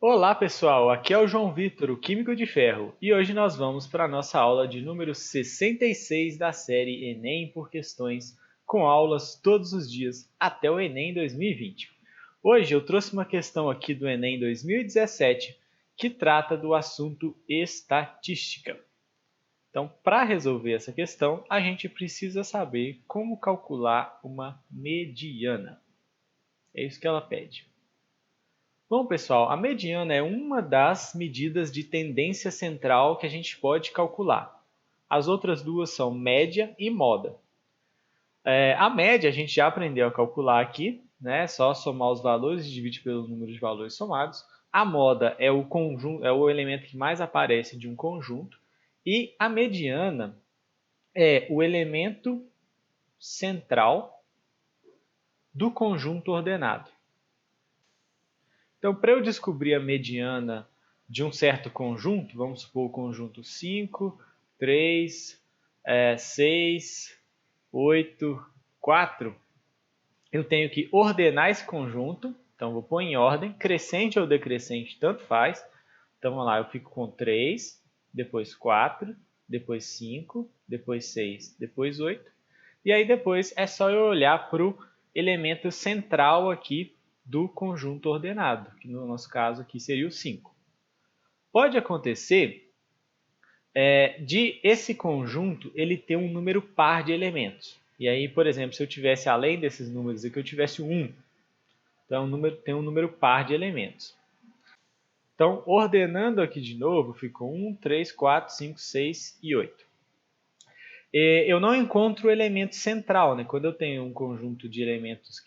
Olá pessoal, aqui é o João Vitor, o Químico de Ferro, e hoje nós vamos para a nossa aula de número 66 da série Enem por Questões, com aulas todos os dias até o Enem 2020. Hoje eu trouxe uma questão aqui do Enem 2017 que trata do assunto estatística. Então, para resolver essa questão, a gente precisa saber como calcular uma mediana. É isso que ela pede. Bom, pessoal, a mediana é uma das medidas de tendência central que a gente pode calcular. As outras duas são média e moda. A média a gente já aprendeu a calcular aqui, né? Só somar os valores e dividir pelo número de valores somados. A moda é o conjunto, é o elemento que mais aparece de um conjunto. E a mediana é o elemento central do conjunto ordenado. Então, para eu descobrir a mediana de um certo conjunto, vamos supor o conjunto 5, 3, 6, 8, 4, eu tenho que ordenar esse conjunto. Então, vou pôr em ordem, crescente ou decrescente, tanto faz. Então, vamos lá, eu fico com 3, depois 4, depois 5, depois 6, depois 8. E aí depois é só eu olhar para o elemento central aqui do conjunto ordenado, que no nosso caso aqui seria o 5. Pode acontecer de esse conjunto ele ter um número par de elementos. E aí, por exemplo, se eu tivesse além desses números aqui, eu tivesse 1, então tem um número par de elementos. Então, ordenando aqui de novo, ficou 1, 3, 4, 5, 6 e 8. Eu não encontro o elemento central, né? Quando eu tenho um conjunto de elementos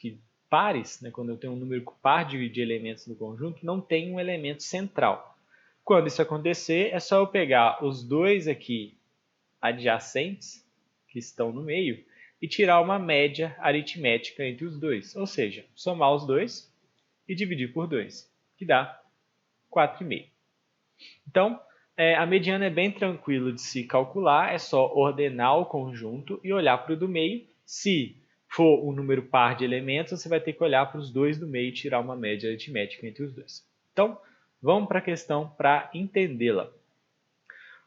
pares, né? Quando eu tenho um número par de elementos no conjunto, não tem um elemento central. Quando isso acontecer, é só eu pegar os dois aqui adjacentes, que estão no meio, e tirar uma média aritmética entre os dois. Ou seja, somar os dois e dividir por 2, que dá 4,5. Então, a mediana é bem tranquilo de se calcular, é só ordenar o conjunto e olhar para o do meio. Se for um número par de elementos, você vai ter que olhar para os dois do meio e tirar uma média aritmética entre os dois. Então, vamos para a questão para entendê-la.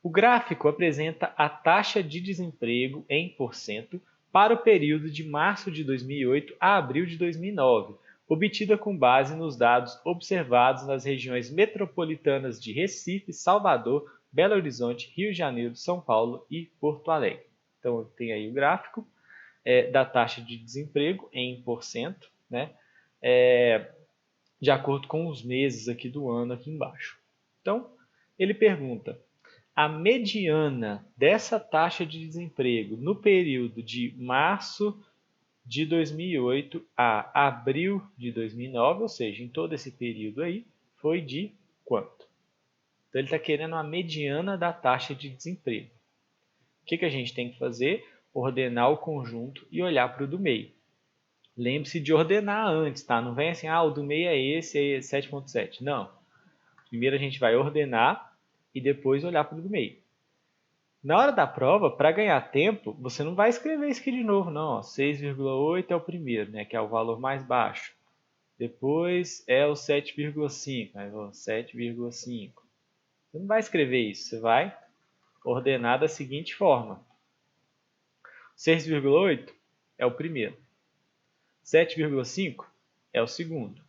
O gráfico apresenta a taxa de desemprego em porcento para o período de março de 2008 a abril de 2009, obtida com base nos dados observados nas regiões metropolitanas de Recife, Salvador, Belo Horizonte, Rio de Janeiro, São Paulo e Porto Alegre. Então, tem aí o gráfico da taxa de desemprego em porcento, né? De acordo com os meses aqui do ano aqui embaixo. Então, ele pergunta: a mediana dessa taxa de desemprego no período de março de 2008 a abril de 2009, ou seja, em todo esse período aí, foi de quanto? Então, ele está querendo a mediana da taxa de desemprego. O que a gente tem que fazer? Ordenar o conjunto e olhar para o do meio. Lembre-se de ordenar antes, tá? Não vem assim, o do meio é esse, é 7,7. Não. Primeiro a gente vai ordenar e depois olhar para o do meio. Na hora da prova, para ganhar tempo, você não vai escrever isso aqui de novo, não. 6,8 é o primeiro, né, que é o valor mais baixo. Depois é o 7,5, aí 7,5. Você não vai escrever isso, você vai ordenar da seguinte forma. 6,8 é o primeiro. 7,5 é o segundo.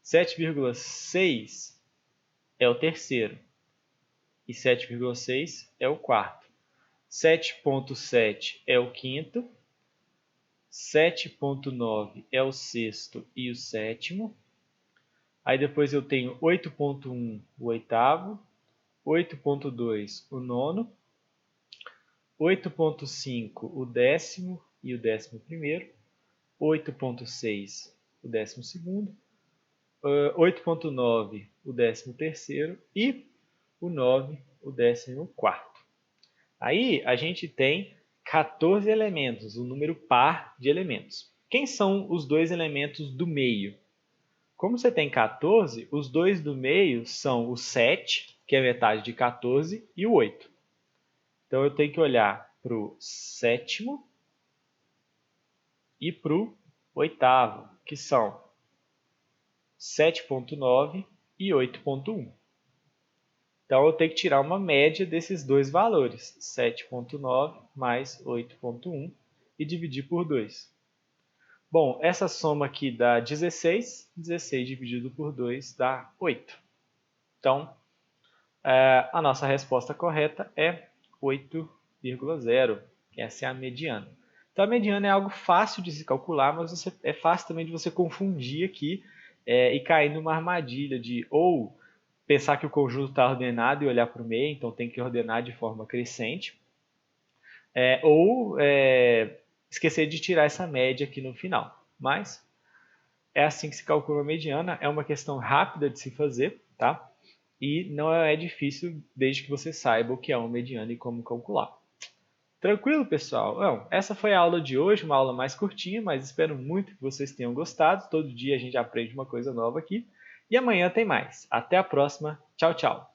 7,6 é o terceiro. E 7,6 é o quarto. 7,7 é o quinto. 7,9 é o sexto e o sétimo. Aí depois eu tenho 8,1 o oitavo. 8,2 o nono. 8,5 o décimo e o 11º. 8,6 o 12º. 8,9 o 13º e o 9 o 14º. Aí a gente tem 14 elementos, um número par de elementos. Quem são os dois elementos do meio? Como você tem 14, os dois do meio são o 7, que é metade de 14, e o 8. Então eu tenho que olhar para o sétimo e para o oitavo, que são 7,9 e 8,1. Então, eu tenho que tirar uma média desses dois valores, 7,9 mais 8,1, e dividir por 2. Bom, essa soma aqui dá 16, 16 dividido por 2 dá 8. Então, a nossa resposta correta é 8,0. Essa é a mediana. Então, a mediana é algo fácil de se calcular, mas é fácil também de você confundir aqui e cair numa armadilha de ou pensar que o conjunto está ordenado e olhar para o meio, então tem que ordenar de forma crescente, ou esquecer de tirar essa média aqui no final. Mas é assim que se calcula a mediana, é uma questão rápida de se fazer, tá? E não é difícil desde que você saiba o que é uma mediana e como calcular. Tranquilo, pessoal? Bom, essa foi a aula de hoje, uma aula mais curtinha, mas espero muito que vocês tenham gostado. Todo dia a gente aprende uma coisa nova aqui. E amanhã tem mais. Até a próxima. Tchau, tchau.